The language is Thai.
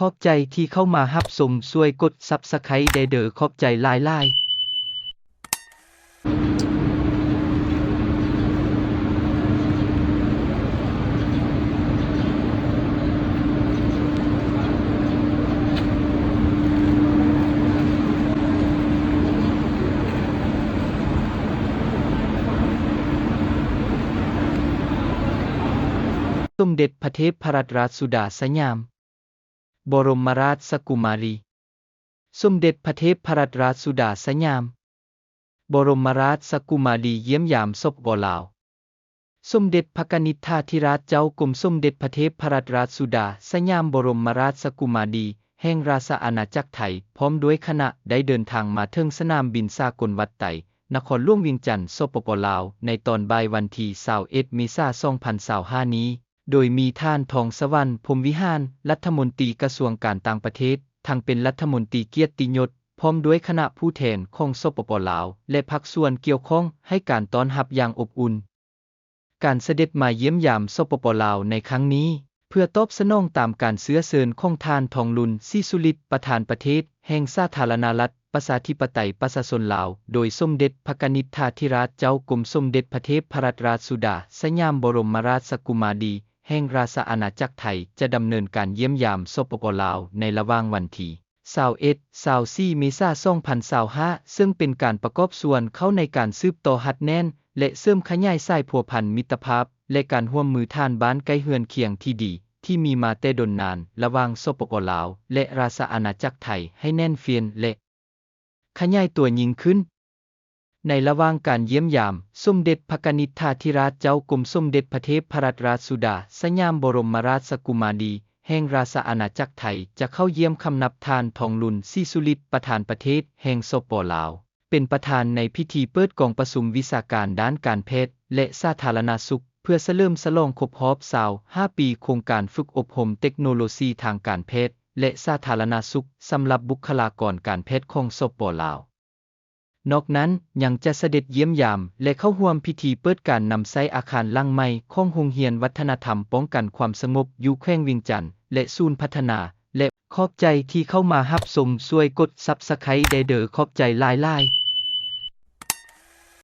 ขอบใจที่เข้ามารับชมช่วยกด Subscribe ได้เด้อขอบใจหลายๆสมเด็จพระเทพรัตนราชสุดาสยาม บรมราชกุมารี สมเด็จพระเทพรัตนราชสุดาสยาม บรมราชกุมารีเยี่ยมยามสปป.ลาว สมเด็จพระกนิษฐาธิราชเจ้ากรมสมเด็จพระเทพรัตนราชสุดาสยามบรมราชกุมารีแห่งราชอาณาจักรไทยพร้อมด้วยคณะได้เดินทางมาถึงสนามบินสากลวัดไต่นครหลวงเวียงจันทร์สปป.ลาวในตอนบ่ายวันที่21 เมษายน 2025 นี้โดยมีท่านทองสวรรค์พรหมวิหารรัฐมนตรีกระทรวงการต่างประเทศทั้งเป็นรัฐมนตรีเกียรติยศพร้อมด้วยคณะผู้แทนของสปป.ลาวและภาคส่วนเกี่ยวข้องให้การต้อนรับอย่างอบอุ่นการเสด็จมาเยี่ยมยามสปป.ลาวในครั้งนี้เพื่อตอบสนองตามการเชื้อเชิญของท่านทองลุนศรีสุฤทธิ์ประธานประเทศแห่งสาธารณรัฐประชาธิปไตยประชาชนลาวโดยสมเด็จพระกนิษฐาธิราชเจ้ากรมสมเด็จพระเทพรัตนราชสุดาสยามบรมราชกุมารีแห่งราชอาณาจักรไทยจะดำเนินการเยี่ยมยามสปป.ลาวในระหว่างวันที่21-24 เมษายน 2025 ซึ่งเป็นการประกอบส่วนเข้าในการสืบต่อหัดแน่นและเสริมขยายสายพัวพันมิตรภาพและการร่วมมือท่านบ้านใกล้เฮือนเคียงที่ดีที่มีมาแต่ดนนานระหว่างสปป.ลาวและราชอาณาจักรไทยให้แน่นเฟียนและขยายตัวยิ่งขึ้นในระหว่างการเยี่ยมยามสมเด็จพระกนิษฐาธิราชเจ้ากรมสมเด็จพระเทพรัตนราชสุดาสยามบรมราชกุมารีแห่งราชอาณาจักรไทยจะเข้าเยี่ยมคำนับท่านทองลุนศรีสุฤทธิ์ประธานประเทศแห่งสปป.ลาวเป็นประธานในพิธีเปิดกองประชุมวิชาการด้านการแพทย์และสาธารณสุขเพื่อเฉลิมฉลองครบรอบ25 ปีโครงการฝึกอบรมเทคโนโลยีทางการแพทย์และสาธารณสุขสำหรับบุคลากรการแพทย์ของสปป.ลาวนอกนั้นยังจะเสด็จเยี่ยมยามและเข้าร่วมพิธีเปิดการนำใช้อาคารหลังใหม่ของโรงเรียนวัฒนธรรมป้องกันความสงบอยู่แขวงเวียงจันทน์และศูนย์พัฒนาและขอบใจที่เข้ามารับชมช่วยกด Subscribe ได้เด้อขอบใจหลายๆ